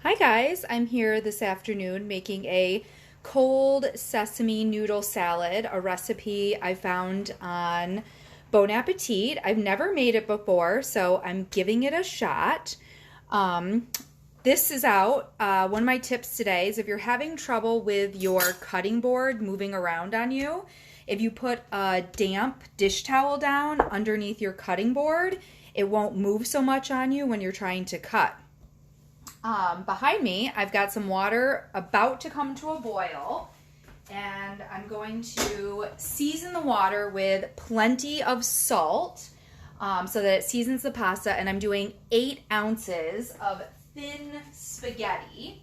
Hi guys, I'm here this afternoon making a cold sesame noodle salad, a recipe I found on Bon Appetit. I've never made it before, so I'm giving it a shot. This is out. One of my tips today is if you're having trouble with your cutting board moving around on you, if you put a damp dish towel down underneath your cutting board, it won't move so much on you when you're trying to cut. Behind me, I've got some water about to come to a boil, and I'm going to season the water with plenty of salt so that it seasons the pasta, and I'm doing 8 ounces of thin spaghetti.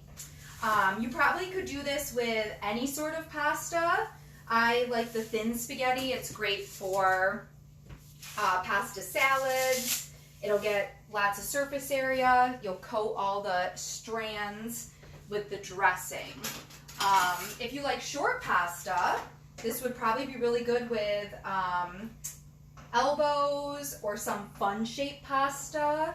You probably could do this with any sort of pasta. I like the thin spaghetti. It's great for pasta salads. It'll get lots of surface area. You'll coat all the strands with the dressing. If you like short pasta, this would probably be really good with elbows or some fun-shaped pasta.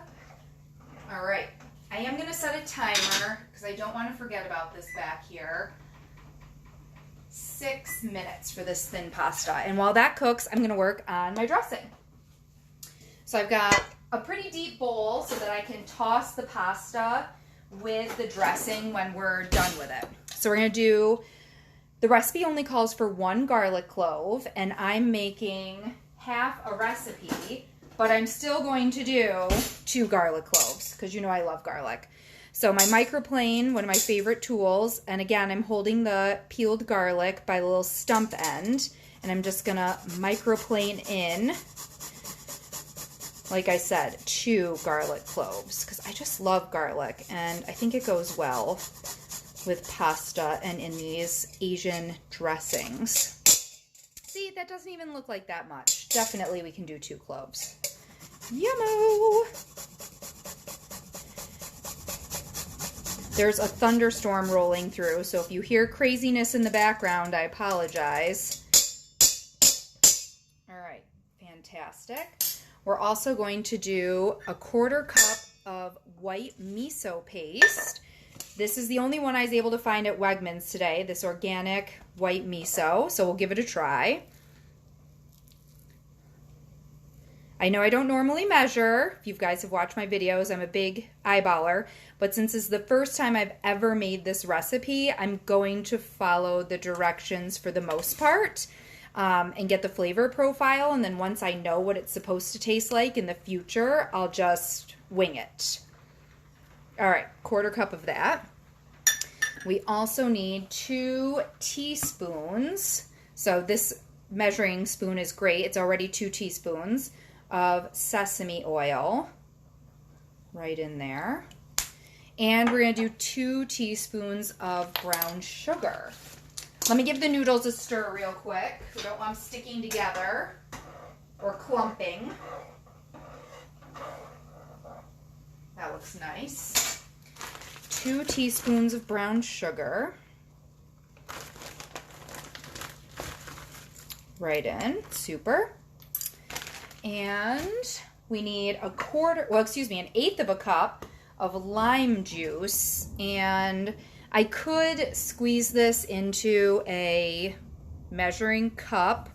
All right, I am going to set a timer because I don't want to forget about this back here. 6 minutes for this thin pasta. And while that cooks, I'm going to work on my dressing. So I've got a pretty deep bowl so that I can toss the pasta with the dressing when we're done with it. So we're going to do, the recipe only calls for 1 garlic clove, and I'm making half a recipe, but I'm still going to do 2 garlic cloves because you know I love garlic. So my microplane, one of my favorite tools, and again I'm holding the peeled garlic by the little stump end, and I'm just going to microplane in, like I said, 2 garlic cloves, because I just love garlic, and I think it goes well with pasta and in these Asian dressings. See, that doesn't even look like that much. Definitely we can do 2 cloves. Yummo! There's a thunderstorm rolling through, so if you hear craziness in the background, I apologize. All right, fantastic. We're also going to do a 1/4 cup of white miso paste. This is the only one I was able to find at Wegmans today, this organic white miso, so we'll give it a try. I know I don't normally measure. If you guys have watched my videos, I'm a big eyeballer, but since this is the first time I've ever made this recipe, I'm going to follow the directions for the most part. And get the flavor profile, and then once I know what it's supposed to taste like in the future, I'll just wing it. All right, 1/4 cup of that. We also need 2 teaspoons. So this measuring spoon is great. It's already 2 teaspoons of sesame oil right in there. And we're going to do 2 teaspoons of brown sugar. Let me give the noodles a stir real quick. We don't want them sticking together or clumping. That looks nice. 2 teaspoons of brown sugar. Right in. Super. And we need an 1/8 of a cup of lime juice, and I could squeeze this into a measuring cup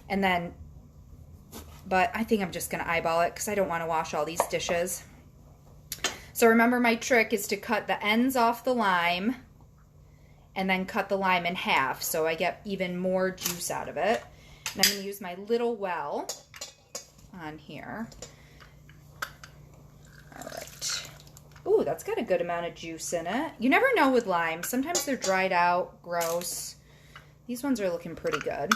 and then, but I think I'm just going to eyeball it because I don't want to wash all these dishes. So remember, my trick is to cut the ends off the lime and then cut the lime in half so I get even more juice out of it. And I'm going to use my little well on here. All right. Ooh, that's got a good amount of juice in it. You never know with lime. Sometimes they're dried out, gross. These ones are looking pretty good.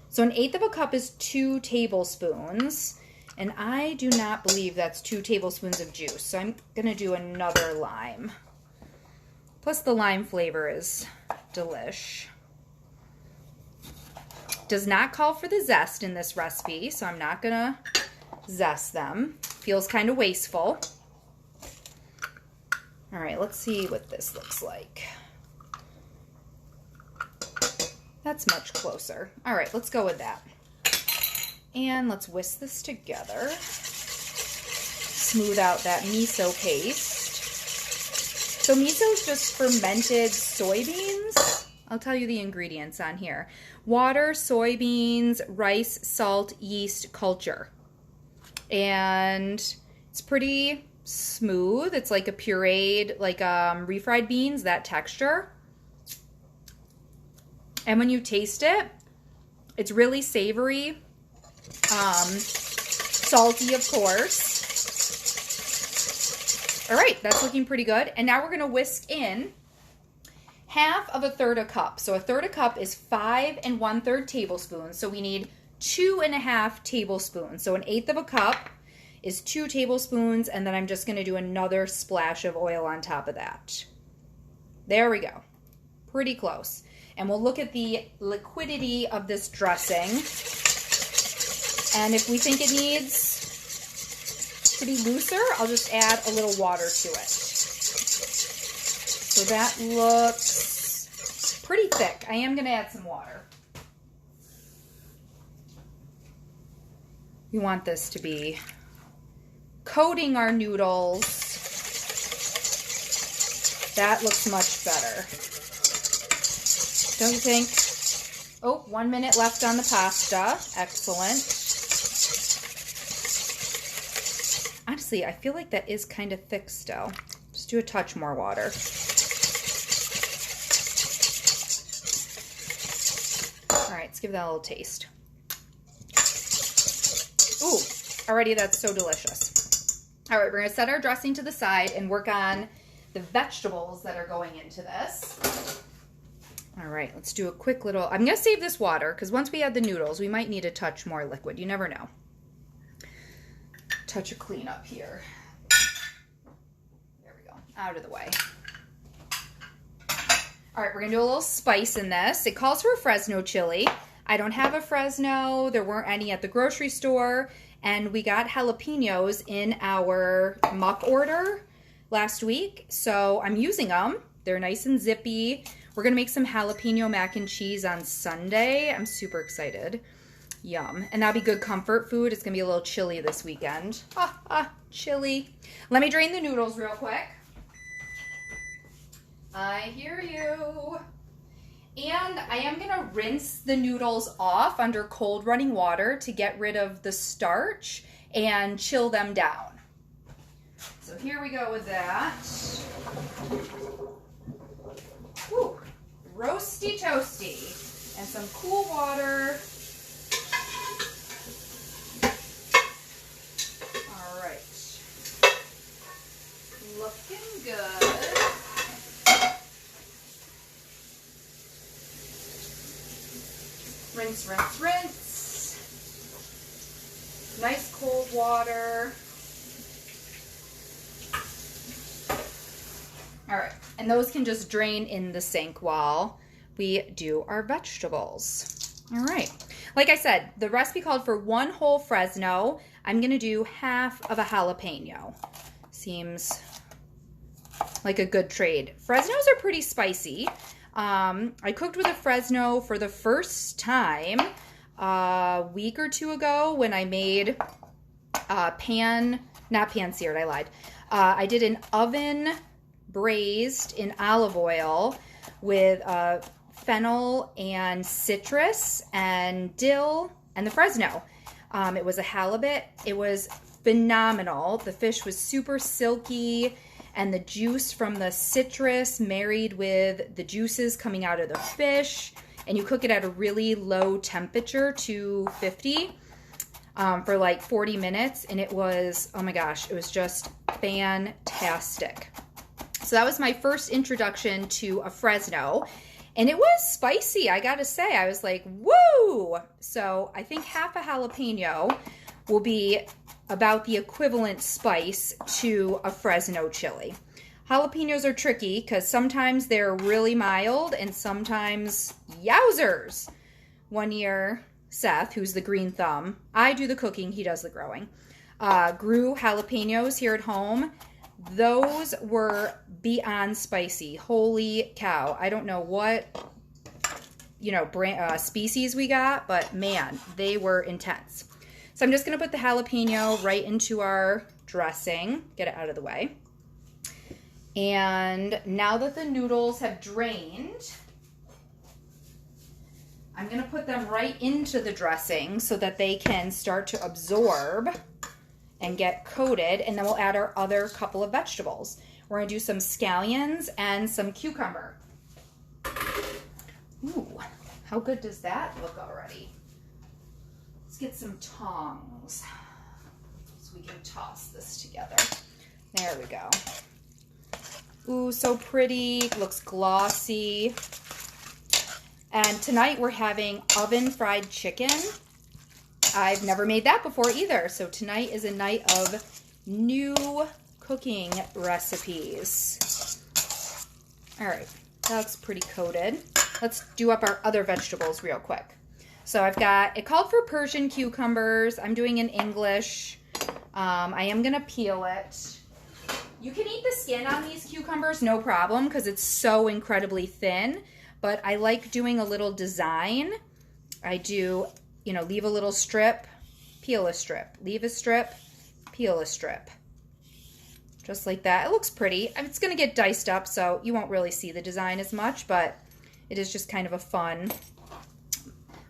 So 1/8 of a cup is 2 tablespoons. And I do not believe that's 2 tablespoons of juice. So I'm going to do another lime. Plus the lime flavor is delish. Does not call for the zest in this recipe, so I'm not going to zest them. Feels kind of wasteful. All right, let's see what this looks like. That's much closer. All right, let's go with that. And let's whisk this together. smooth out that miso paste. So miso is just fermented soybeans. I'll tell you the ingredients on here. Water, soybeans, rice, salt, yeast, culture. And it's pretty smooth. It's like a pureed, like refried beans, that texture. And when you taste it, it's really savory, salty, of course. All right, that's looking pretty good. And now we're gonna whisk in half of a third a cup. So a third a cup is 5 1/3 tablespoons. So we need 2.5 tablespoons. So 1/8 of a cup is 2 tablespoons. And then I'm just gonna do another splash of oil on top of that. There we go. Pretty close. And we'll look at the liquidity of this dressing. And if we think it needs to be looser, I'll just add a little water to it. So that looks pretty thick. I am going to add some water. We want this to be coating our noodles. That looks much better. Don't you think? Oh, 1 minute left on the pasta. Excellent. Honestly, I feel like that is kind of thick still. Just do a touch more water. All right, let's give that a little taste. Ooh, already that's so delicious. All right, we're gonna set our dressing to the side and work on the vegetables that are going into this. All right, let's do a quick little, I'm gonna save this water because once we add the noodles, we might need a touch more liquid. You never know. Touch of cleanup here. There we go, out of the way. All right, we're gonna do a little spice in this. It calls for a Fresno chili. I don't have a Fresno, there weren't any at the grocery store, and we got jalapenos in our muck order last week, so I'm using them. They're nice and zippy. We're gonna make some jalapeno mac and cheese on Sunday. I'm super excited. Yum. And that'll be good comfort food. It's gonna be a little chilly this weekend. Chilly. Let me drain the noodles real quick. I hear you. And I am gonna rinse the noodles off under cold running water to get rid of the starch and chill them down. So here we go with that. Whew. Roasty toasty. And some cool water. All right. Looking good. Rinse, rinse, rinse. Nice cold water. All right, and those can just drain in the sink while we do our vegetables. All right, like I said, the recipe called for 1 whole Fresno. I'm gonna do half of a jalapeno. Seems like a good trade. Fresnos are pretty spicy. I cooked with a Fresno for the first time a week or two ago when I made not pan-seared, I lied. I did an oven braised in olive oil with fennel and citrus and dill and the Fresno. It was a halibut. It was phenomenal. The fish was super silky, and the juice from the citrus married with the juices coming out of the fish, and you cook it at a really low temperature, 250, for like 40 minutes, and it was, oh my gosh, it was just fantastic. So that was my first introduction to a Fresno, and it was spicy, I gotta say. I was like, woo! So I think half a jalapeno will be about the equivalent spice to a Fresno chili. Jalapenos are tricky because sometimes they're really mild and sometimes, yowzers. One year, Seth, who's the green thumb, I do the cooking, he does the growing, grew jalapenos here at home. Those were beyond spicy. Holy cow. I don't know what, species we got, but man, they were intense. So I'm just going to put the jalapeno right into our dressing. Get it out of the way. And now that the noodles have drained, I'm going to put them right into the dressing so that they can start to absorb and get coated, and then we'll add our other couple of vegetables. We're going to do some scallions and some cucumber. Ooh, how good does that look already? Let's get some tongs so we can toss this together. There we go. Ooh, so pretty. Looks glossy. And tonight we're having oven fried chicken. I've never made that before either. So tonight is a night of new cooking recipes. All right, that looks pretty coated. Let's do up our other vegetables real quick. So I've got, it called for Persian cucumbers. I'm doing in English. I am gonna peel it. You can eat the skin on these cucumbers, no problem, because it's so incredibly thin, but I like doing a little design. I do, you know, leave a little strip, peel a strip, leave a strip, peel a strip. Just like that. It looks pretty. It's gonna get diced up, so you won't really see the design as much, but it is just kind of a fun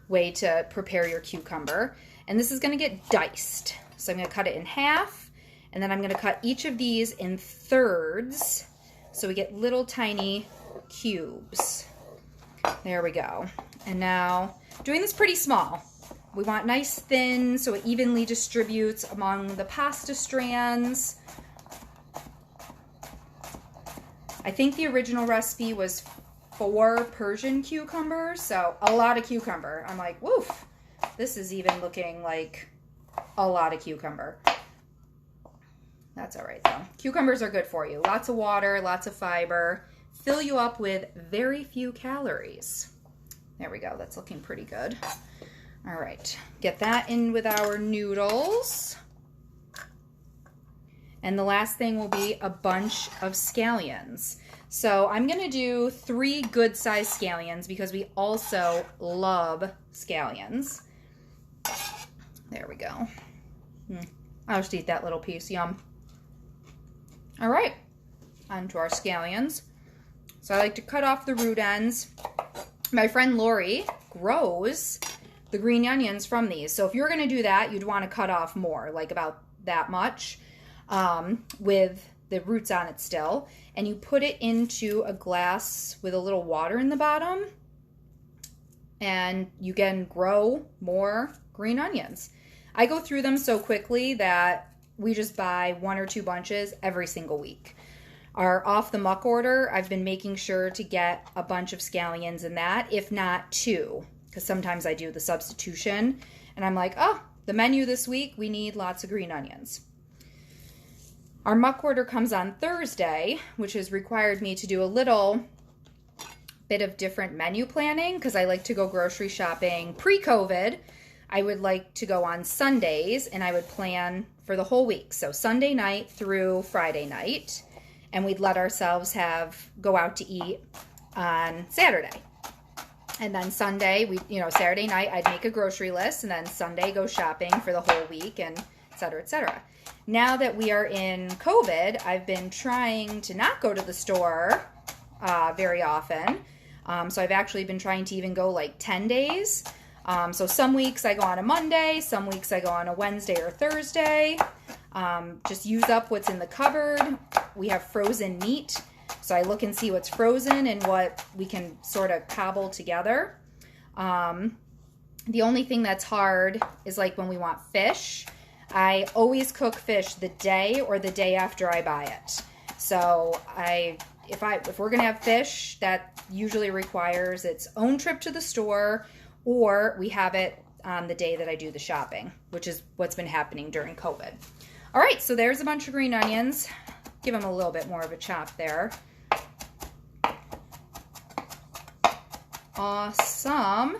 way to prepare your cucumber. And this is gonna get diced. So I'm gonna cut it in half, and then I'm gonna cut each of these in thirds so we get little tiny cubes. There we go. And now, doing this pretty small. We want nice thin so it evenly distributes among the pasta strands. I think the original recipe was 4 Persian cucumbers, so a lot of cucumber. I'm like, woof, this is even looking like a lot of cucumber. That's all right though. Cucumbers are good for you. Lots of water, lots of fiber. Fill you up with very few calories. There we go. That's looking pretty good. All right. Get that in with our noodles. And the last thing will be a bunch of scallions. So I'm going to do 3 good sized scallions because we also love scallions. There we go. I'll just eat that little piece. Yum. All right. On to our scallions. So I like to cut off the root ends. My friend Lori grows the green onions from these. So if you're going to do that, you'd want to cut off more, like about that much, with the roots on it still. And you put it into a glass with a little water in the bottom, and you can grow more green onions. I go through them so quickly that we just buy 1 or 2 bunches every single week. Our off the muck order, I've been making sure to get a bunch of scallions in that, if not 2, because sometimes I do the substitution and I'm like, oh, the menu this week, we need lots of green onions. Our muck order comes on Thursday, which has required me to do a little bit of different menu planning because I like to go grocery shopping pre-COVID. I would like to go on Sundays and I would plan for the whole week. So Sunday night through Friday night. And we'd let ourselves go out to eat on Saturday. And then Sunday, Saturday night, I'd make a grocery list, and then Sunday go shopping for the whole week, and et cetera, et cetera. Now that we are in COVID, I've been trying to not go to the store very often. So I've actually been trying to even go like 10 days. So some weeks I go on a Monday, some weeks I go on a Wednesday or Thursday. Just use up what's in the cupboard. We have frozen meat, so I look and see what's frozen and what we can sort of cobble together. The only thing that's hard is like when we want fish. I always cook fish the day or the day after I buy it. So if we're gonna have fish, that usually requires its own trip to the store, or we have it on the day that I do the shopping, which is what's been happening during COVID. All right, so there's a bunch of green onions. Give them a little bit more of a chop there. Awesome.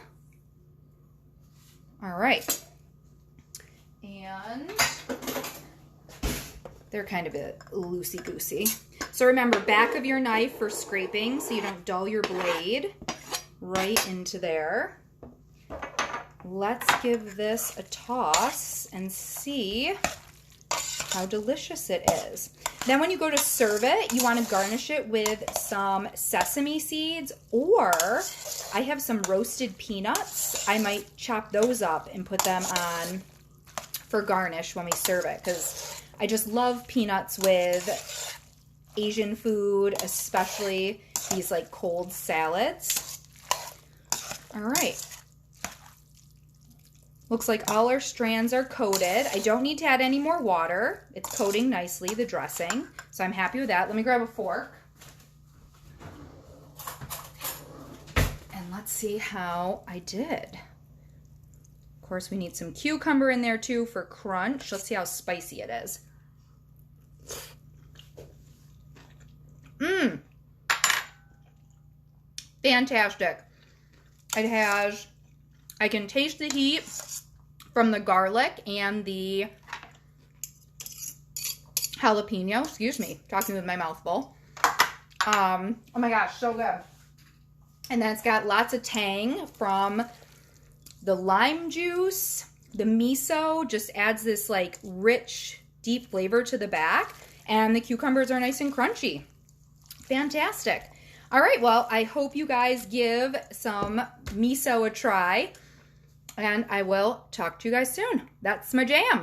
All right. And they're kind of a loosey-goosey. So remember, back of your knife for scraping so you don't dull your blade. Right into there. Let's give this a toss and see how delicious it is. Then when you go to serve it, you want to garnish it with some sesame seeds, or I have some roasted peanuts. I might chop those up and put them on for garnish when we serve it, because I just love peanuts with Asian food, especially these like cold salads. All right. Looks like all our strands are coated. I don't need to add any more water. It's coating nicely, the dressing. So I'm happy with that. Let me grab a fork. And let's see how I did. Of course, we need some cucumber in there too for crunch. Let's see how spicy it is. Mmm. Fantastic. It has, I can taste the heat from the garlic and the jalapeno. Excuse me, talking with my mouth full. Oh my gosh, so good. And then it's got lots of tang from the lime juice. The miso just adds this like rich, deep flavor to the back. And the cucumbers are nice and crunchy. Fantastic. All right, well, I hope you guys give some miso a try. And I will talk to you guys soon. That's my jam.